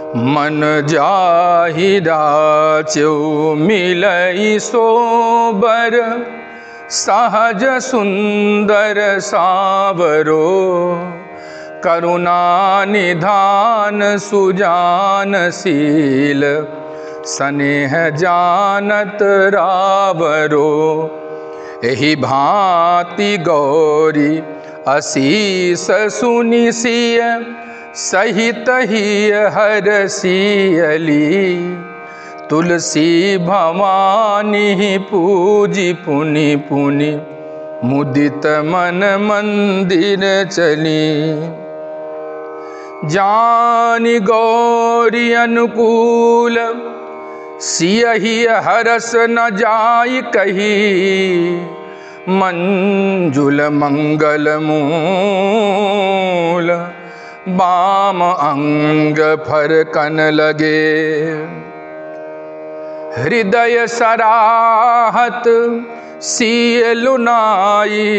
मन जाहिरा च्यो मिलई सोबर, सहज सुंदर सावरो, करुणा निधान सुजानशील, स्नेह जानत रावरो। एहि भांति गौरी असीस सुनि सिय, सहित ही हरसियली, तुलसी भवानी पूजी पुनि पुनि, मुदित मन मंदिर चली। जानि गौरी अनुकूल, सियहि हरस न जाय कही, मंजुल मंगल मूल, बाम अंग फरकन लगे। हृदय सराहत सिय लुनाई,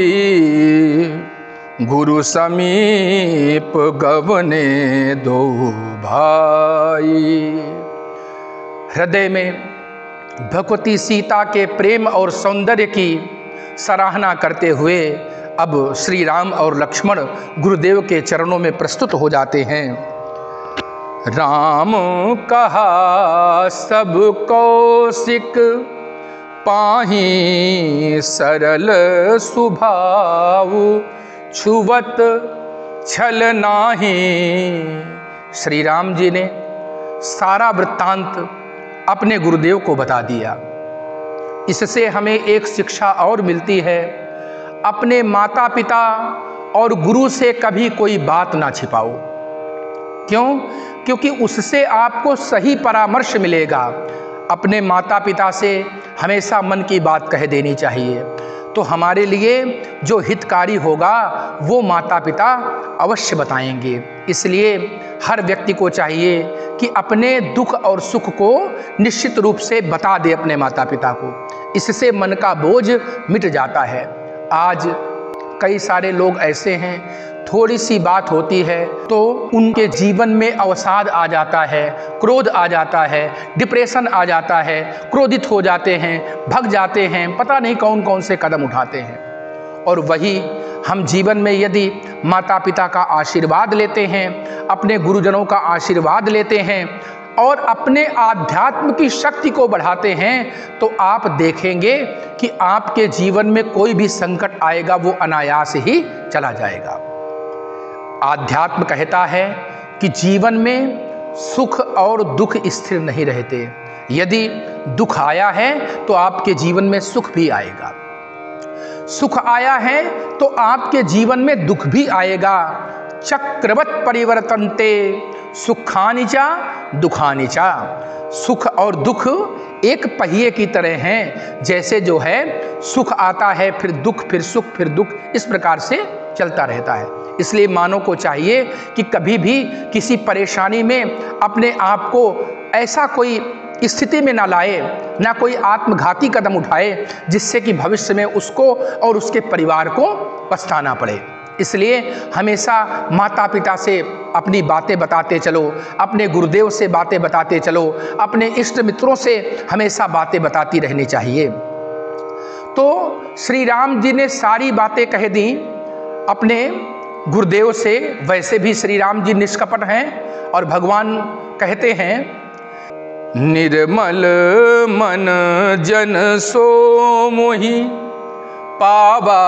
गुरु समीप गवने दो भाई। हृदय में भगवती सीता के प्रेम और सौंदर्य की सराहना करते हुए अब श्री राम और लक्ष्मण गुरुदेव के चरणों में प्रस्तुत हो जाते हैं। राम कहा सब कौशिक, पाहि सरल सुभाव, छुवत छल नाही। श्री राम जी ने सारा वृत्तांत अपने गुरुदेव को बता दिया। इससे हमें एक शिक्षा और मिलती है, अपने माता पिता और गुरु से कभी कोई बात ना छिपाओ। क्यों? क्योंकि उससे आपको सही परामर्श मिलेगा। अपने माता पिता से हमेशा मन की बात कह देनी चाहिए, तो हमारे लिए जो हितकारी होगा वो माता पिता अवश्य बताएंगे। इसलिए हर व्यक्ति को चाहिए कि अपने दुख और सुख को निश्चित रूप से बता दे अपने माता पिता को। इससे मन का बोझ मिट जाता है। आज कई सारे लोग ऐसे हैं, थोड़ी सी बात होती है तो उनके जीवन में अवसाद आ जाता है, क्रोध आ जाता है, डिप्रेशन आ जाता है, क्रोधित हो जाते हैं, भग जाते हैं, पता नहीं कौन कौन से कदम उठाते हैं। और वही हम जीवन में यदि माता पिता का आशीर्वाद लेते हैं, अपने गुरुजनों का आशीर्वाद लेते हैं और अपने आध्यात्म की शक्ति को बढ़ाते हैं, तो आप देखेंगे कि आपके जीवन में कोई भी संकट आएगा वो अनायास ही चला जाएगा। आध्यात्म कहता है कि जीवन में सुख और दुख स्थिर नहीं रहते। यदि दुख आया है तो आपके जीवन में सुख भी आएगा, सुख आया है तो आपके जीवन में दुख भी आएगा। चक्रवत परिवर्तन्ते सुखानि चा दुखानि चा। सुख और दुख एक पहिए की तरह हैं। जैसे जो है सुख आता है फिर दुख, फिर सुख, फिर दुख, इस प्रकार से चलता रहता है। इसलिए मानव को चाहिए कि कभी भी किसी परेशानी में अपने आप को ऐसा कोई स्थिति में ना लाए, ना कोई आत्मघाती कदम उठाए जिससे कि भविष्य में उसको और उसके परिवार को पछताना पड़े। इसलिए हमेशा माता पिता से अपनी बातें बताते चलो, अपने गुरुदेव से बातें बताते चलो, अपने इष्ट मित्रों से हमेशा बातें बताती रहनी चाहिए। तो श्री राम जी ने सारी बातें कह दी अपने गुरुदेव से। वैसे भी श्री राम जी निष्कपट हैं और भगवान कहते हैं, निर्मल मन जन सो मोहि, पावा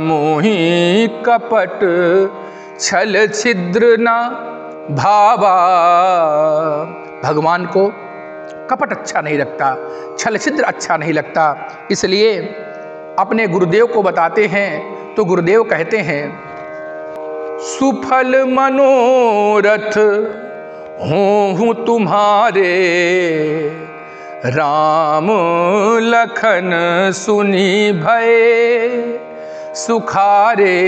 मोहि कपट, छल छिद्र ना भावा। भगवान को कपट अच्छा नहीं लगता, छल छिद्र अच्छा नहीं लगता। इसलिए अपने गुरुदेव को बताते हैं तो गुरुदेव कहते हैं, सुफल मनोरथ हों तुम्हारे, राम लखन सुनी भय सुखारे।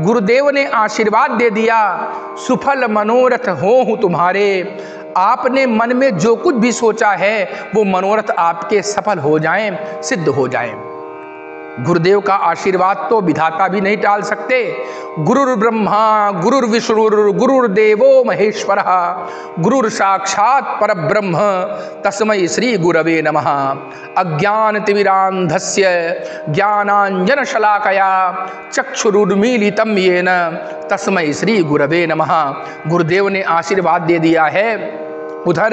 गुरुदेव ने आशीर्वाद दे दिया, सुफल मनोरथ हों तुम्हारे। आपने मन में जो कुछ भी सोचा है वो मनोरथ आपके सफल हो जाएं, सिद्ध हो जाएं। गुरुदेव का आशीर्वाद तो विधाता भी नहीं टाल सकते। गुरुर् ब्रह्मा गुरुर्विष्णुर् गुरुर्देवो महेश्वरः गुरुर् साक्षात् परब्रह्म तस्मै श्री गुरवे नमः। अज्ञानतिमिरान्धस्य ज्ञानाञ्जनशलाकया चक्षुरुन्मीलितं येन तस्मै श्री गुरवे नमः। गुरुदेव ने आशीर्वाद दे दिया है। उधर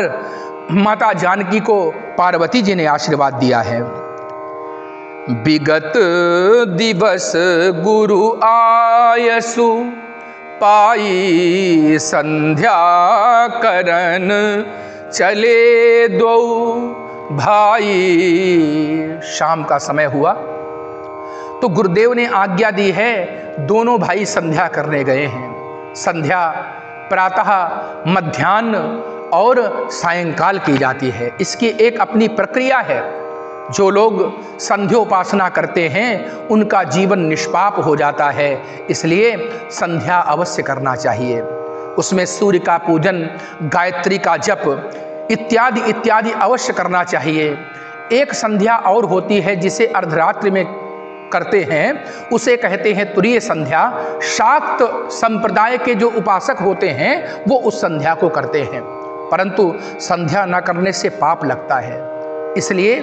माता जानकी को पार्वती जी ने आशीर्वाद दिया है। विगत दिवस गुरु आयसु पाई संध्या करन चले दो भाई। शाम का समय हुआ तो गुरुदेव ने आज्ञा दी है, दोनों भाई संध्या करने गए हैं। संध्या प्रातः, मध्याह्न और सायंकाल की जाती है। इसकी एक अपनी प्रक्रिया है। जो लोग संध्योपासना करते हैं उनका जीवन निष्पाप हो जाता है, इसलिए संध्या अवश्य करना चाहिए। उसमें सूर्य का पूजन, गायत्री का जप इत्यादि इत्यादि अवश्य करना चाहिए। एक संध्या और होती है जिसे अर्धरात्रि में करते हैं, उसे कहते हैं तुरीय संध्या। शाक्त संप्रदाय के जो उपासक होते हैं वो उस संध्या को करते हैं, परंतु संध्या न करने से पाप लगता है। इसलिए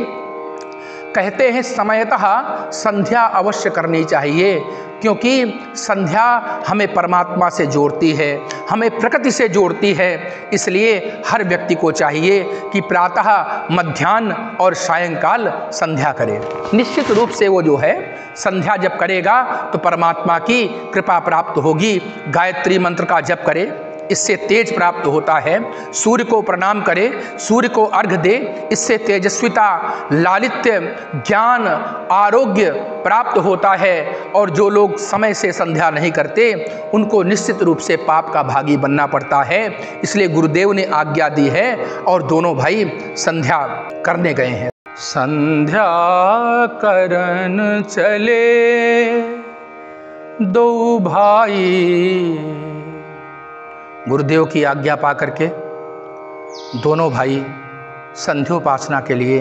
कहते हैं समयतः संध्या अवश्य करनी चाहिए, क्योंकि संध्या हमें परमात्मा से जोड़ती है, हमें प्रकृति से जोड़ती है। इसलिए हर व्यक्ति को चाहिए कि प्रातः, मध्याह्न और सायंकाल संध्या करे। निश्चित रूप से वो जो है संध्या जब करेगा तो परमात्मा की कृपा प्राप्त होगी। गायत्री मंत्र का जप करे, इससे तेज प्राप्त होता है। सूर्य को प्रणाम करे, सूर्य को अर्घ दे, इससे तेजस्विता, लालित्य, ज्ञान, आरोग्य प्राप्त होता है। और जो लोग समय से संध्या नहीं करते उनको निश्चित रूप से पाप का भागी बनना पड़ता है। इसलिए गुरुदेव ने आज्ञा दी है और दोनों भाई संध्या करने गए हैं। संध्या करन चले दो भाई। गुरुदेव की आज्ञा पा करके दोनों भाई संध्योपासना के लिए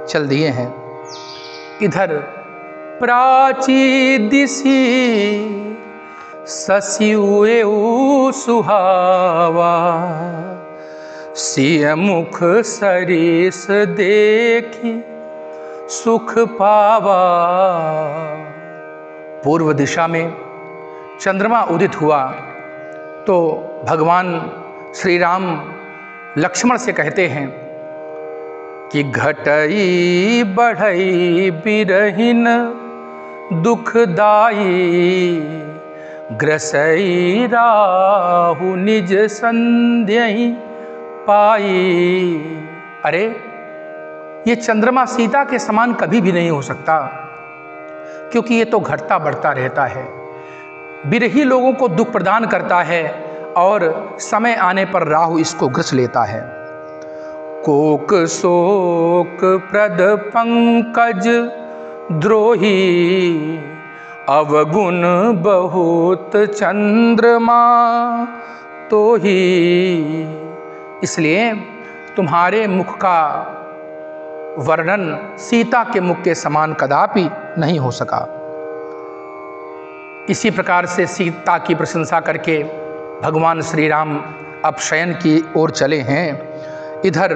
चल दिए हैं। इधर प्राची दिसी ससिउए सुहावा, सिय मुख सरिस देखी सुख पावा। पूर्व दिशा में चंद्रमा उदित हुआ तो भगवान श्री राम लक्ष्मण से कहते हैं कि घटई बढ़ई बिरहिन दुखदाई, ग्रसई राहु निज संध्यहि पाई। अरे ये चंद्रमा सीता के समान कभी भी नहीं हो सकता, क्योंकि ये तो घटता बढ़ता रहता है, बिरही लोगों को दुख प्रदान करता है और समय आने पर राहु इसको ग्रस लेता है। कोक शोक प्रद पंकज द्रोही, अवगुण बहुत चंद्रमा तो ही। इसलिए तुम्हारे मुख का वर्णन सीता के मुख के समान कदापि नहीं हो सका। इसी प्रकार से सीता की प्रशंसा करके भगवान श्री राम अब शयन की ओर चले हैं। इधर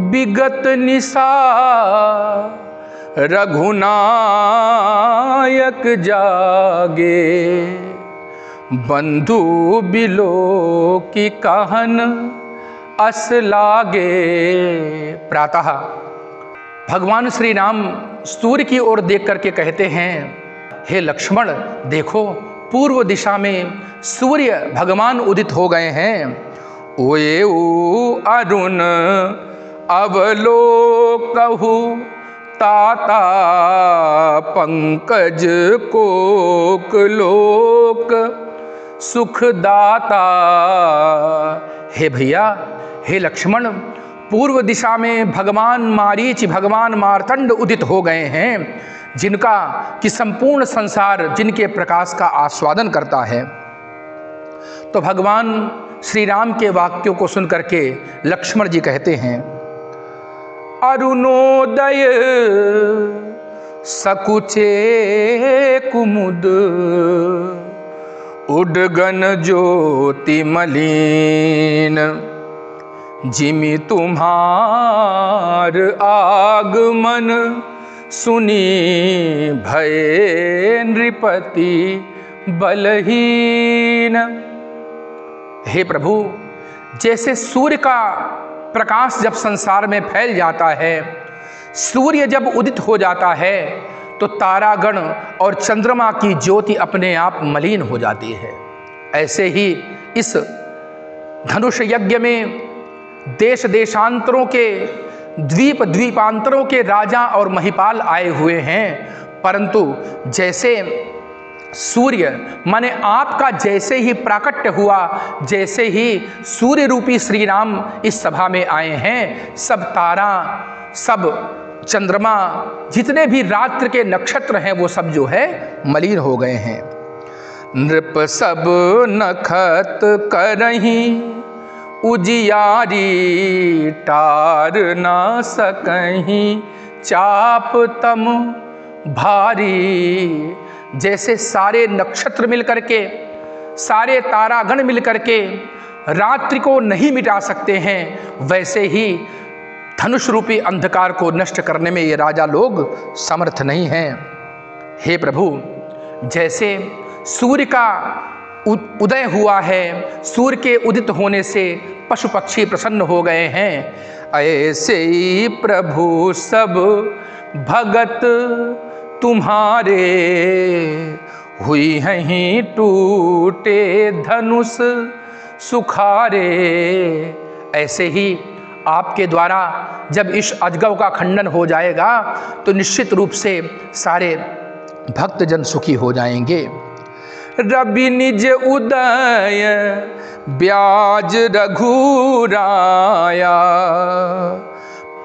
विगत निशा रघुनायक जागे, बंधु बिलो की कहन अस लागे। प्रातः भगवान श्री राम सूर्य की ओर देख करके कहते हैं, हे लक्ष्मण देखो, पूर्व दिशा में सूर्य भगवान उदित हो गए हैं। ओए ओ अरुण अवलोकहु, ताता पंकज कोक लोक सुखदाता। हे भैया, हे लक्ष्मण, पूर्व दिशा में भगवान मारीच, भगवान मार्तंड उदित हो गए हैं, जिनका कि संपूर्ण संसार जिनके प्रकाश का आस्वादन करता है। तो भगवान श्री राम के वाक्यों को सुन करके लक्ष्मण जी कहते हैं, अरुणोदय सकुचे कुमुद, उडगन ज्योति मलिन, जिमि तुम्हार आगमन, सुनी भये नृपति बलहीन। हे प्रभु, जैसे सूर्य का प्रकाश जब संसार में फैल जाता है, सूर्य जब उदित हो जाता है, तो तारागण और चंद्रमा की ज्योति अपने आप मलिन हो जाती है। ऐसे ही इस धनुष यज्ञ में देश देशांतरों के, द्वीप द्वीपांतरों के राजा और महिपाल आए हुए हैं, परंतु जैसे सूर्य माने आपका जैसे ही प्राकट्य हुआ, जैसे ही सूर्य रूपी श्री राम इस सभा में आए हैं, सब तारा, सब चंद्रमा, जितने भी रात्र के नक्षत्र हैं, वो सब जो है मलिन हो गए हैं। नृप सब नखत करहीं, उजियारी टार ना सकहीं, चाप तम भारी। जैसे सारे नक्षत्र मिल करके, सारे तारागण मिल करके रात्रि को नहीं मिटा सकते हैं, वैसे ही धनुष रूपी अंधकार को नष्ट करने में ये राजा लोग समर्थ नहीं हैं। हे प्रभु, जैसे सूर्य का उदय हुआ है, सूर्य के उदित होने से पशु पक्षी प्रसन्न हो गए हैं, ऐसे ही प्रभु सब भगत तुम्हारे, हुई हैं टूटे धनुष सुखारे। ऐसे ही आपके द्वारा जब इस अजगव का खंडन हो जाएगा, तो निश्चित रूप से सारे भक्तजन सुखी हो जाएंगे। रवि निज उदय ब्याज रघुराया,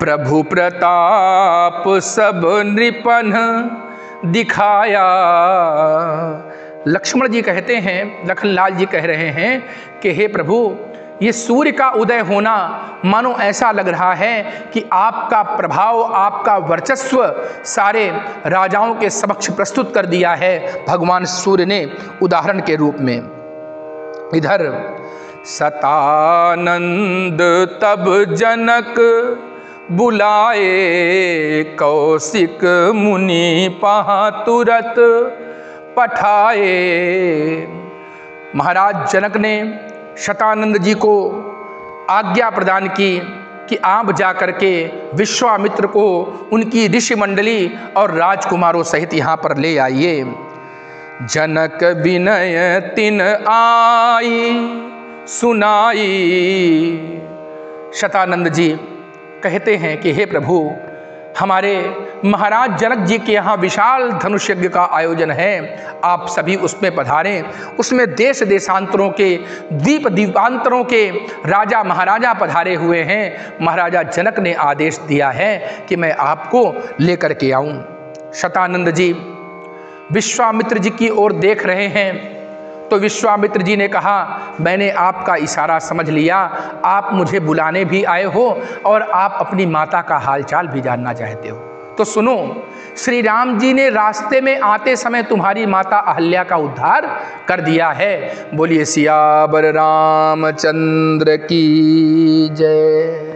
प्रभु प्रताप सब नृपन दिखाया। लक्ष्मण जी कहते हैं, लखनलाल जी कह रहे हैं कि हे प्रभु, ये सूर्य का उदय होना मानो ऐसा लग रहा है कि आपका प्रभाव, आपका वर्चस्व सारे राजाओं के समक्ष प्रस्तुत कर दिया है भगवान सूर्य ने उदाहरण के रूप में। इधर सतानंद तब जनक बुलाए, कौशिक मुनि पहाँ तुरत पठाए। महाराज जनक ने शतानंद जी को आज्ञा प्रदान की कि आप जा करके विश्वामित्र को उनकी ऋषि मंडली और राजकुमारों सहित यहाँ पर ले आइए। जनक विनय तिन आई सुनाई। शतानंद जी कहते हैं कि हे प्रभु, हमारे महाराज जनक जी के यहाँ विशाल धनुष यज्ञ का आयोजन है, आप सभी उसमें पधारें। उसमें देश देशांतरों के, द्वीप द्वीपांतरों के राजा महाराजा पधारे हुए हैं। महाराजा जनक ने आदेश दिया है कि मैं आपको लेकर के आऊं। शतानंद जी विश्वामित्र जी की ओर देख रहे हैं, तो विश्वामित्र जी ने कहा, मैंने आपका इशारा समझ लिया, आप मुझे बुलाने भी आए हो और आप अपनी माता का हालचाल भी जानना चाहते हो। तो सुनो, श्री राम जी ने रास्ते में आते समय तुम्हारी माता अहल्या का उद्धार कर दिया है। बोलिए सियावर रामचंद्र की जय।